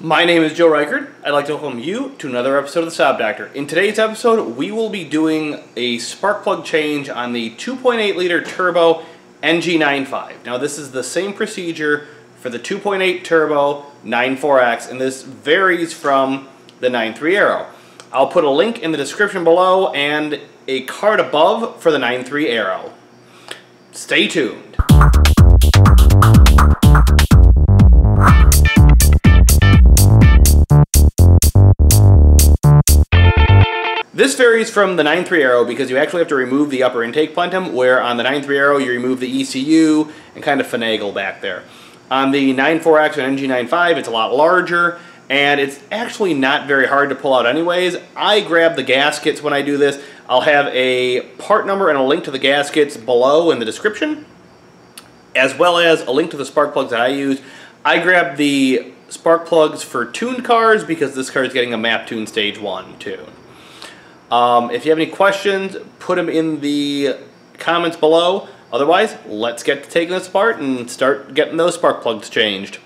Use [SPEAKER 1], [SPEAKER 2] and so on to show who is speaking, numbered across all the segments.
[SPEAKER 1] My name is Joe Reichert. I'd like to welcome you to another episode of the Saab Doctor. In today's episode, we will be doing a spark plug change on the 2.8 liter turbo NG95. Now this is the same procedure for the 2.8 turbo 94X, and this varies from the 9.3 Aero. I'll put a link in the description below and a card above for the 9.3 Aero. Stay tuned. This varies from the 9.3 Aero because you actually have to remove the upper intake plenum, where on the 9.3 Aero you remove the ECU and kind of finagle back there. On the 9.4X and NG95 it's a lot larger, and it's actually not very hard to pull out anyways. I grab the gaskets when I do this. I'll have a part number and a link to the gaskets below in the description, as well as a link to the spark plugs that I use. I grab the spark plugs for tuned cars because this car is getting a map tune stage 1 tune. If you have any questions, put them in the comments below. Otherwise, let's get to taking this apart and start getting those spark plugs changed.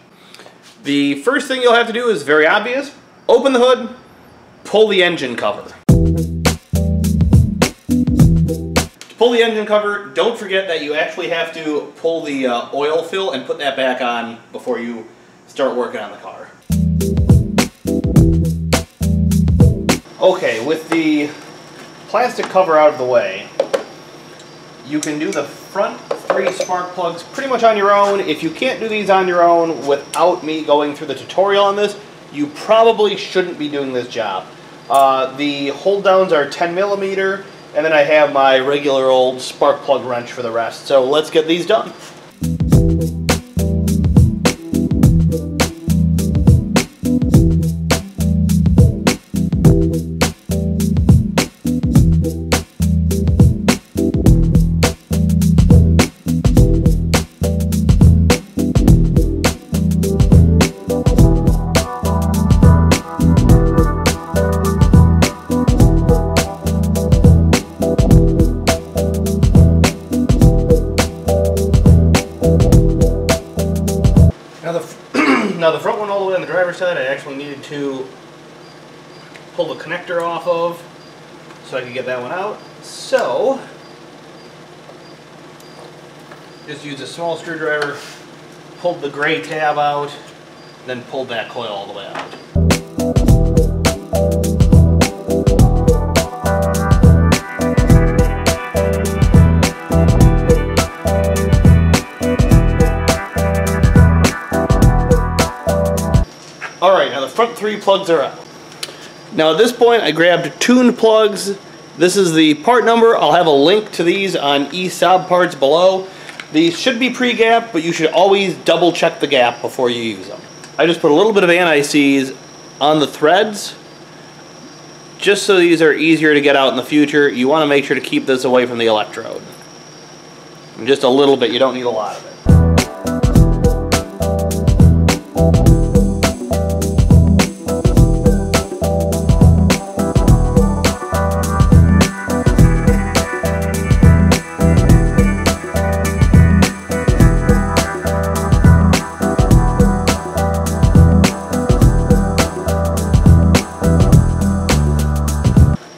[SPEAKER 1] The first thing you'll have to do is very obvious. Open the hood, pull the engine cover. To pull the engine cover, don't forget that you actually have to pull the oil fill and put that back on before you start working on the car. Okay, with the plastic cover out of the way, you can do the front 3 spark plugs pretty much on your own. If you can't do these on your own without me going through the tutorial on this, you probably shouldn't be doing this job. The hold downs are 10mm, and then I have my regular old spark plug wrench for the rest. So let's get these done. Now the front one all the way on the driver's side, I actually needed to pull the connector off of so I could get that one out. So, just used a small screwdriver, pulled the gray tab out, then pulled that coil all the way out. Alright, now the front 3 plugs are out. Now at this point I grabbed tuned plugs. This is the part number. I'll have a link to these on Saab parts below. These should be pre-gapped, but you should always double check the gap before you use them. I just put a little bit of anti-seize on the threads just so these are easier to get out in the future. You want to make sure to keep this away from the electrode. And just a little bit, you don't need a lot of it.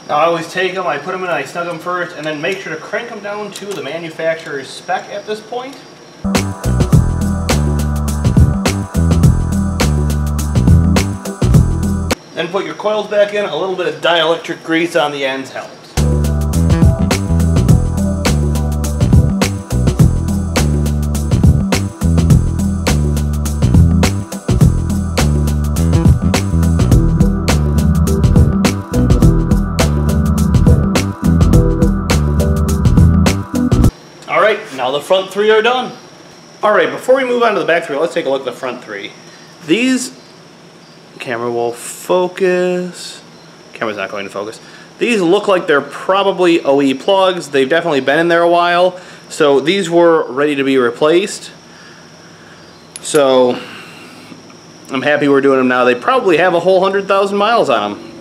[SPEAKER 1] I always take them, I put them in, I snug them first, and then make sure to crank them down to the manufacturer's spec at this point. Then put your coils back in. A little bit of dielectric grease on the ends helps. Alright, now the front 3 are done. Alright, before we move on to the back 3, let's take a look at the front 3. These, camera will focus, camera's not going to focus. These look like they're probably OE plugs. They've definitely been in there a while. So these were ready to be replaced. So I'm happy we're doing them now. They probably have a whole 100,000 miles on them.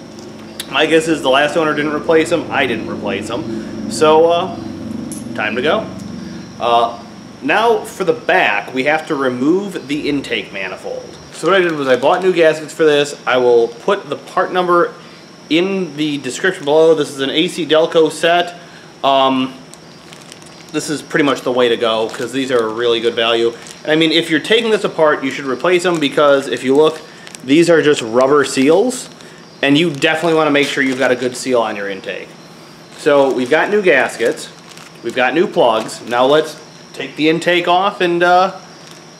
[SPEAKER 1] My guess is the last owner didn't replace them. I didn't replace them. So time to go. Now for the back, we have to remove the intake manifold. So what I did was I bought new gaskets for this. I will put the part number in the description below. This is an AC Delco set. This is pretty much the way to go because these are a really good value. And I mean, if you're taking this apart, you should replace them because if you look, these are just rubber seals, and you definitely want to make sure you've got a good seal on your intake. So we've got new gaskets, we've got new plugs. Now let's take the intake off and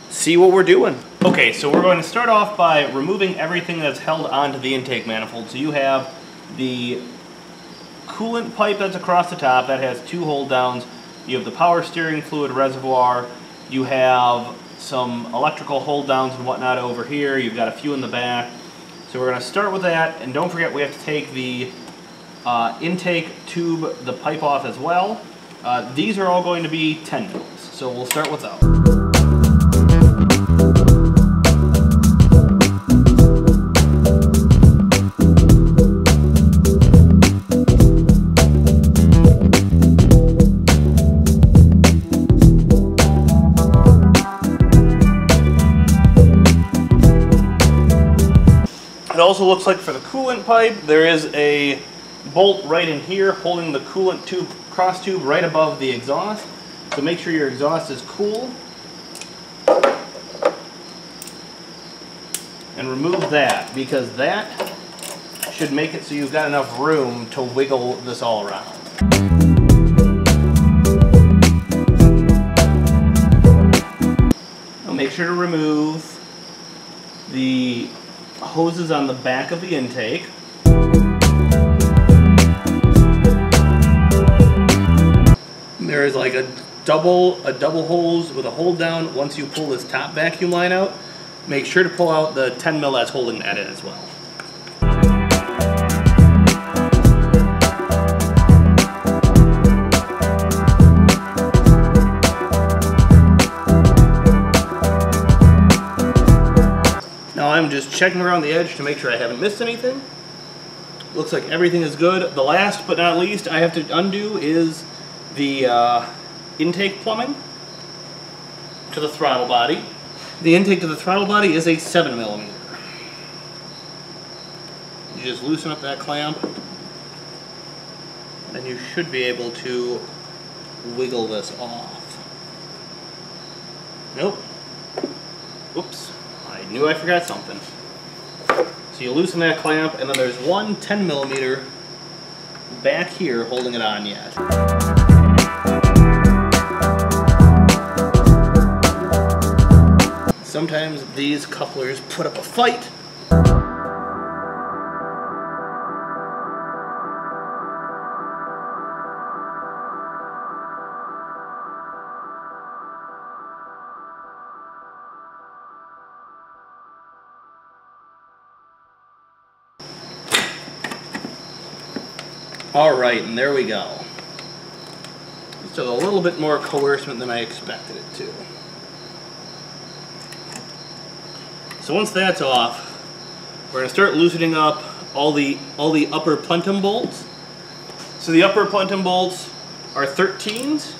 [SPEAKER 1] see what we're doing. Okay, so we're going to start off by removing everything that's held onto the intake manifold. So you have the coolant pipe that's across the top that has 2 hold downs. You have the power steering fluid reservoir. You have some electrical hold downs and whatnot over here. You've got a few in the back. So we're going to start with that, and don't forget we have to take the intake tube, the pipe off as well. These are all going to be 10 mils, so we'll start with those. It also looks like for the coolant pipe, there is a bolt right in here holding the coolant tube, cross tube right above the exhaust. So make sure your exhaust is cool. And remove that, because that should make it so you've got enough room to wiggle this all around. Now make sure to remove the hoses on the back of the intake. There is like a double hose with a hold down. Once you pull this top vacuum line out, make sure to pull out the 10 mil that's holding that in as well. Now I'm just checking around the edge to make sure I haven't missed anything. Looks like everything is good. The last but not least I have to undo is the intake plumbing to the throttle body. The intake to the throttle body is a 7mm. You just loosen up that clamp, and you should be able to wiggle this off. Nope. Oops. I knew I forgot something. So you loosen that clamp, and then there's one 10mm back here holding it on yet. Sometimes these couplers put up a fight. Alright, and there we go. Just a little bit more coercement than I expected it to. So once that's off, we're going to start loosening up all the upper plenum bolts. So the upper plenum bolts are 13s.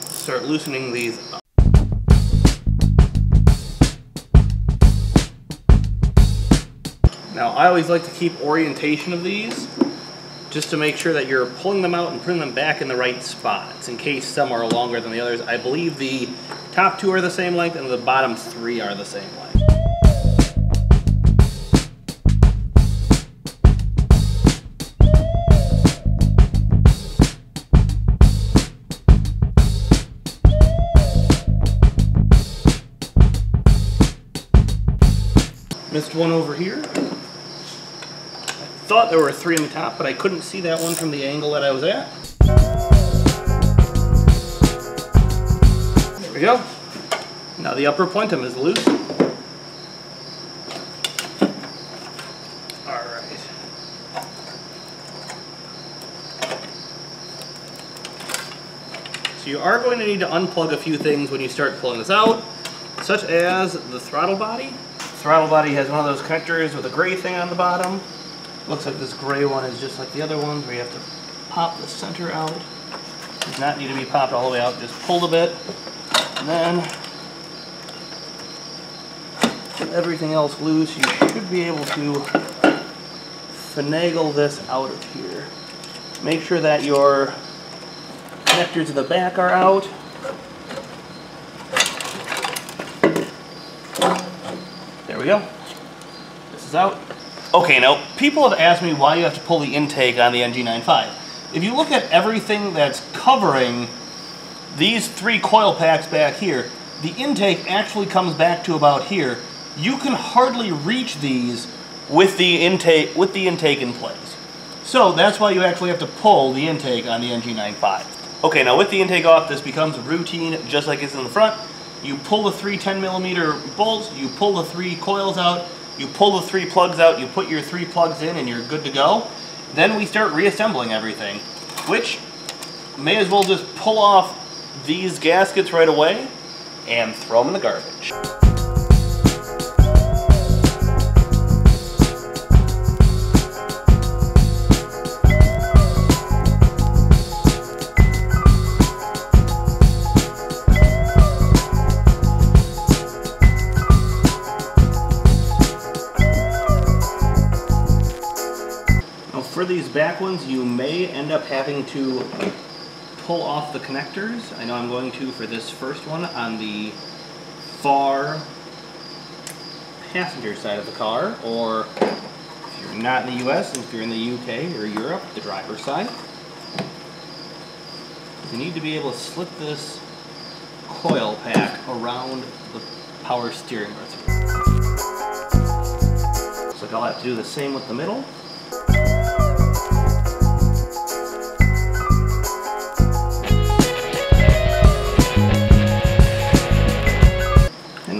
[SPEAKER 1] Start loosening these up. Now I always like to keep orientation of these, just to make sure that you're pulling them out and putting them back in the right spots, in case some are longer than the others. I believe the top 2 are the same length and the bottom 3 are the same length. Missed one over here. I thought there were 3 on the top, but I couldn't see that one from the angle that I was at. There we go. Now the upper plenum is loose. Alright. So you are going to need to unplug a few things when you start pulling this out, such as the throttle body. The throttle body has one of those connectors with a gray thing on the bottom. Looks like this gray one is just like the other ones where you have to pop the center out. Does not need to be popped all the way out, just pulled a bit, and then with everything else loose, you should be able to finagle this out of here. Make sure that your connectors in the back are out. There we go. This is out. Okay, now people have asked me why you have to pull the intake on the NG95. If you look at everything that's covering these 3 coil packs back here, the intake actually comes back to about here. You can hardly reach these with the intake in place. So that's why you actually have to pull the intake on the NG95. Okay, now with the intake off, this becomes routine just like it's in the front. You pull the 3 10mm bolts, you pull the 3 coils out, you pull the 3 plugs out, you put your 3 plugs in, and you're good to go. Then we start reassembling everything, which may as well just pull off these gaskets right away and throw them in the garbage. For these back ones, you may end up having to pull off the connectors. I know I'm going to for this first one on the far passenger side of the car, or if you're not in the US, and if you're in the UK or Europe, the driver's side. You need to be able to slip this coil pack around the power steering wheel. So I'll have to do the same with the middle.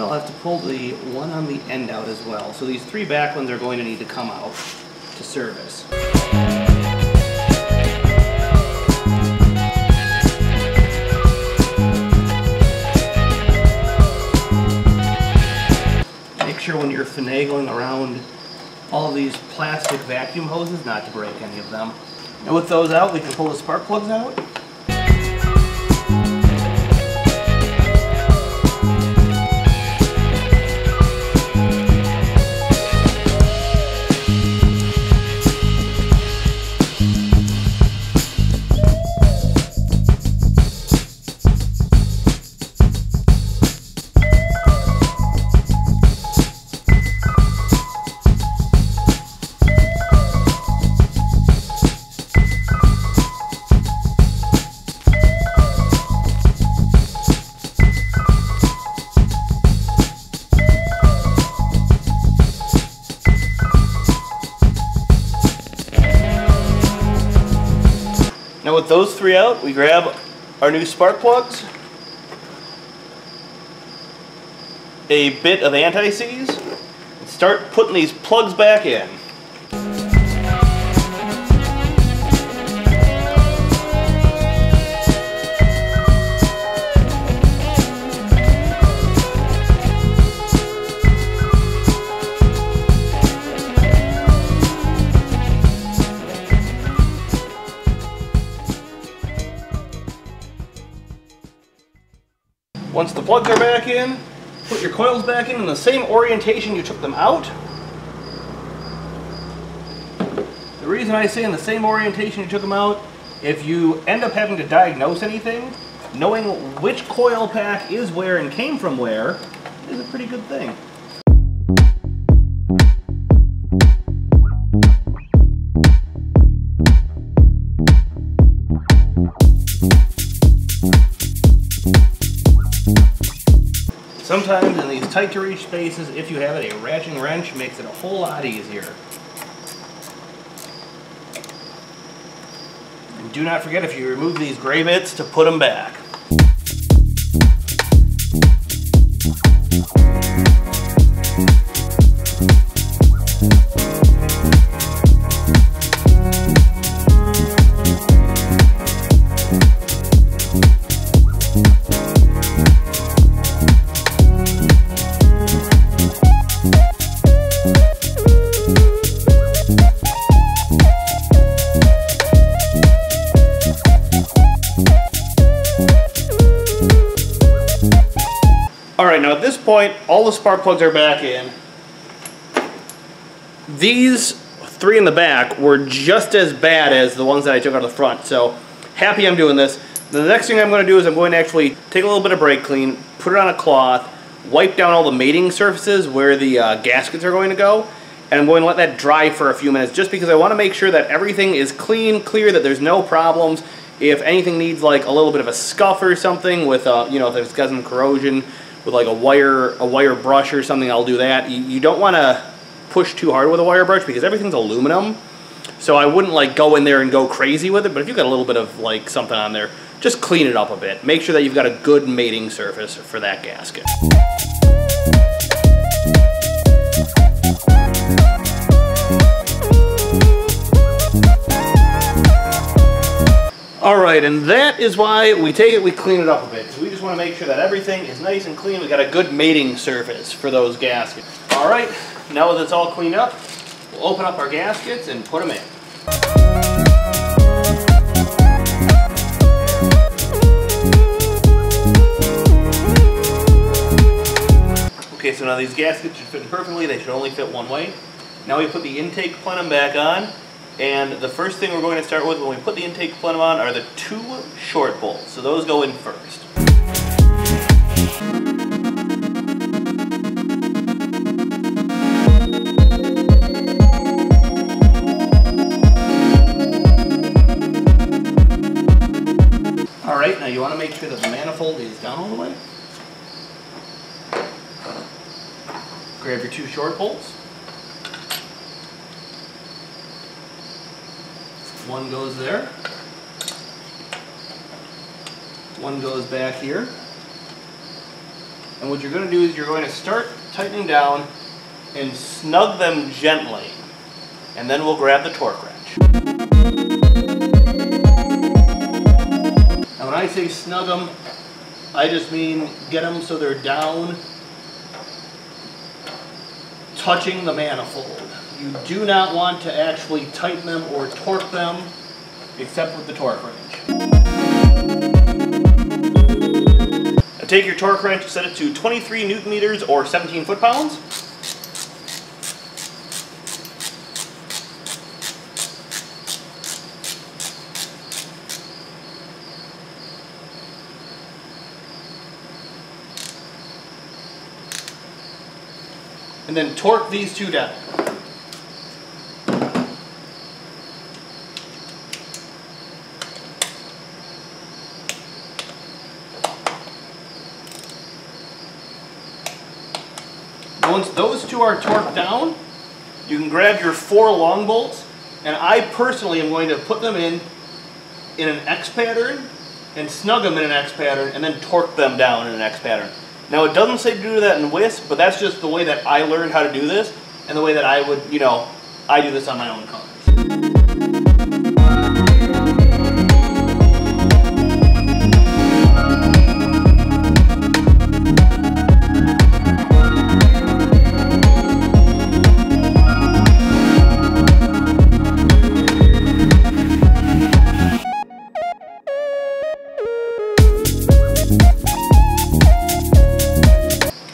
[SPEAKER 1] I'll have to pull the one on the end out as well. So these 3 back ones are going to need to come out to service. Make sure when you're finagling around all of these plastic vacuum hoses not to break any of them. And with those out, we can pull the spark plugs out. Now with those 3 out, we grab our new spark plugs, a bit of anti-seize, and start putting these plugs back in. Once the plugs are back in, put your coils back in the same orientation you took them out. The reason I say in the same orientation you took them out, if you end up having to diagnose anything, knowing which coil pack is where and came from where is a pretty good thing. Sometimes in these tight to reach spaces, if you have it, a ratcheting wrench makes it a whole lot easier. And do not forget, if you remove these gray bits, to put them back. point, all the spark plugs are back in. These 3 in the back were just as bad as the ones that I took out of the front, so happy I'm doing this. The next thing I'm going to do is I'm going to actually take a little bit of brake clean, put it on a cloth, wipe down all the mating surfaces where the gaskets are going to go, and I'm going to let that dry for a few minutes just because I want to make sure that everything is clean, clear, that there's no problems. If anything needs like a little bit of a scuff or something with, you know, if it's got some corrosion with like a wire brush or something, I'll do that. You don't want to push too hard with a wire brush because everything's aluminum. So I wouldn't like go in there and go crazy with it, but if you've got a little bit of like something on there, just clean it up a bit. Make sure that you've got a good mating surface for that gasket. Alright, and that is why we take it, we clean it up a bit. So we just want to make sure that everything is nice and clean. We got a good mating surface for those gaskets. Alright, now that it's all cleaned up, we'll open up our gaskets and put them in. Okay, so now these gaskets should fit perfectly. They should only fit one way. Now we put the intake plenum back on. And the first thing we're going to start with when we put the intake plenum on are the 2 short bolts. So those go in first. Alright, now you want to make sure that the manifold is down all the way. Grab your 2 short bolts. One goes there. One goes back here. And what you're going to do is you're going to start tightening down and snug them gently. And then we'll grab the torque wrench. Now when I say snug them, I just mean get them so they're down, touching the manifold. You do not want to actually tighten them or torque them, except with the torque wrench. Now take your torque wrench, set it to 23 Newton meters or 17 foot-pounds. And then torque these 2 down. Once those 2 are torqued down, you can grab your 4 long bolts, and I personally am going to put them in an X pattern and snug them in an X pattern and then torque them down in an X pattern. Now it doesn't say to do that in WISP, but that's just the way that I learned how to do this and the way that I would, you know, I do this on my own cars.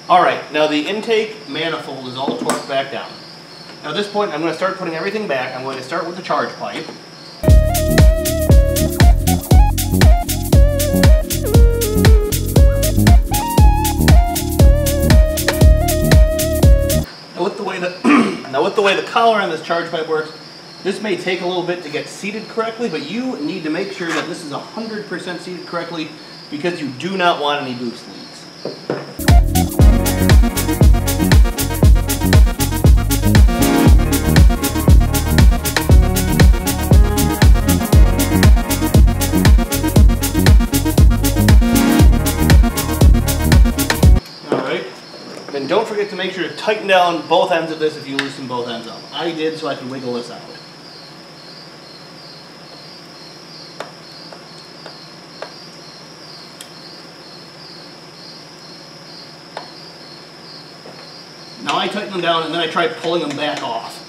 [SPEAKER 1] Alright, now the intake manifold is all torqued back down. Now at this point I'm going to start putting everything back. I'm going to start with the charge pipe. Now with the way the collar on this charge pipe works, this may take a little bit to get seated correctly, but you need to make sure that this is 100% seated correctly because you do not want any boost leaks. And don't forget to make sure to tighten down both ends of this if you loosen both ends up. I did so I can wiggle this out. Now I tighten them down and then I try pulling them back off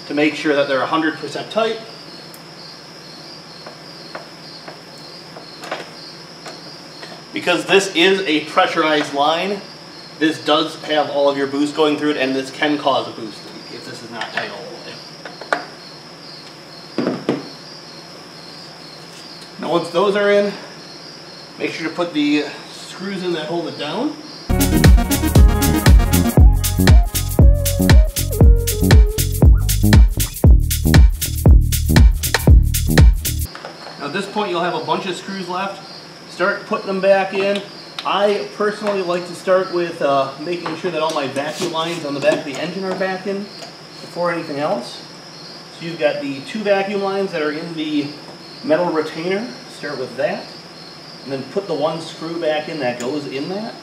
[SPEAKER 1] to make sure that they're 100% tight. Because this is a pressurized line, this does have all of your boost going through it, and this can cause a boost leak if this is not tight all the way. Now once those are in, make sure to put the screws in that hold it down. Now at this point you'll have a bunch of screws left. Start putting them back in. I personally like to start with making sure that all my vacuum lines on the back of the engine are back in before anything else. So you've got the 2 vacuum lines that are in the metal retainer. Start with that, and then put the 1 screw back in that goes in that.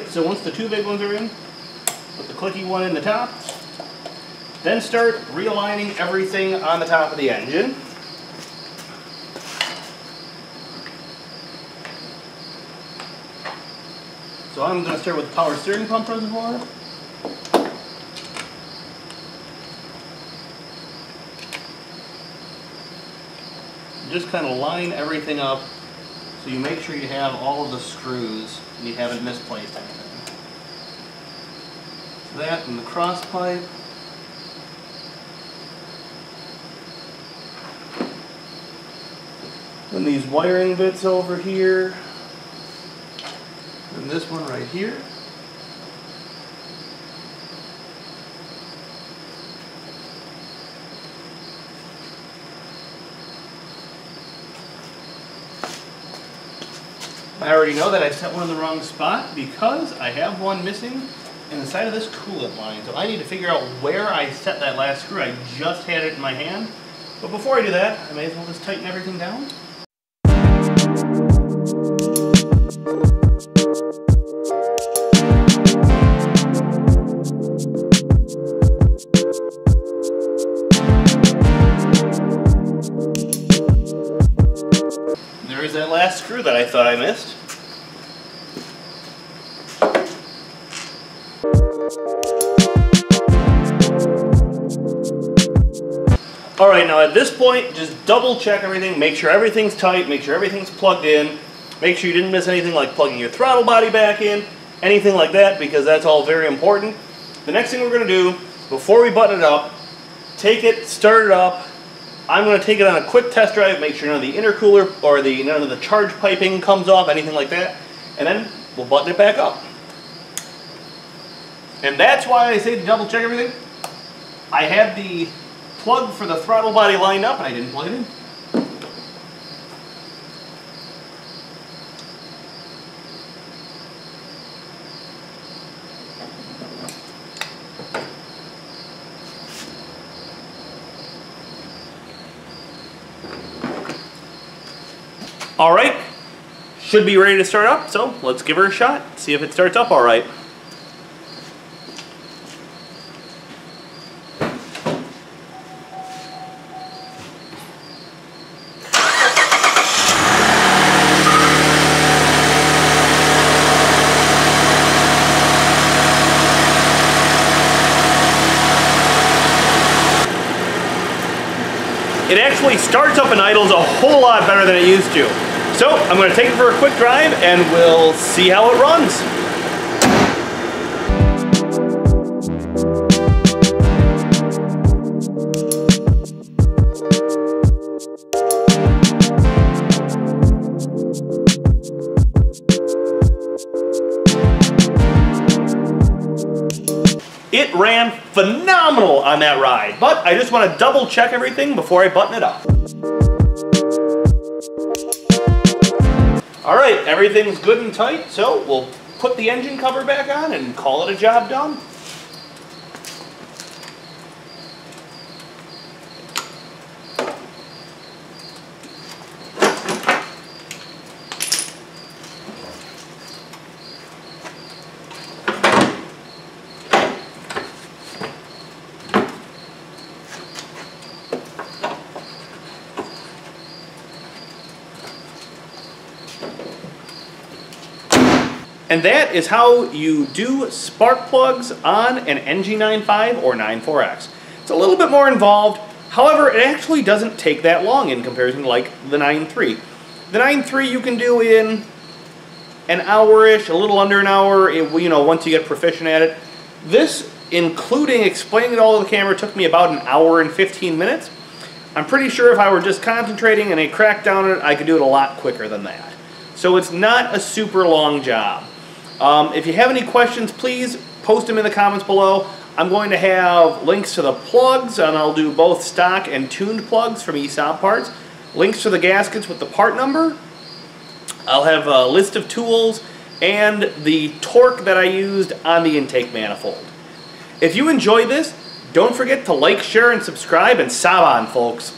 [SPEAKER 1] So once the 2 big ones are in, put the clicky one in the top, then start realigning everything on the top of the engine. So I'm going to start with the power steering pump reservoir. Just kind of line everything up so you make sure you have all of the screws and you haven't misplaced anything. So that and the cross pipe. Then these wiring bits over here. And this one right here. I already know that I set one in the wrong spot because I have one missing in the side of this coolant line. So I need to figure out where I set that last screw. I just had it in my hand. But before I do that, I may as well just tighten everything down. There's that last screw that I thought I missed. Alright, now at this point, just double check everything, make sure everything's tight, make sure everything's plugged in, make sure you didn't miss anything like plugging your throttle body back in, anything like that, because that's all very important. The next thing we're going to do, before we button it up, take it, start it up. I'm going to take it on a quick test drive, make sure none of the intercooler or none of the charge piping comes off, anything like that, and then we'll button it back up. And that's why I say to double check everything. I had the plug for the throttle body lined up and I didn't plug it in. Alright, should be ready to start up, so let's give her a shot, see if it starts up alright. It actually starts up and idles a whole lot better than it used to. So I'm going to take it for a quick drive and we'll see how it runs. It ran phenomenal on that ride, but I just want to double check everything before I button it up. Alright, everything's good and tight, so we'll put the engine cover back on and call it a job done. And that is how you do spark plugs on an NG95 or 94X. It's a little bit more involved, however, it actually doesn't take that long in comparison to like the 93. The 93 you can do in an hour-ish, a little under an hour, once you get proficient at it. This, including explaining it all to the camera, took me about an hour and 15 minutes. I'm pretty sure if I were just concentrating and I cracked down on it, I could do it a lot quicker than that. So it's not a super long job. If you have any questions, please post them in the comments below. I'm going to have links to the plugs, and I'll do both stock and tuned plugs from Saab parts. Links to the gaskets with the part number. I'll have a list of tools and the torque that I used on the intake manifold. If you enjoyed this, don't forget to like, share, and subscribe, and Saab on, folks.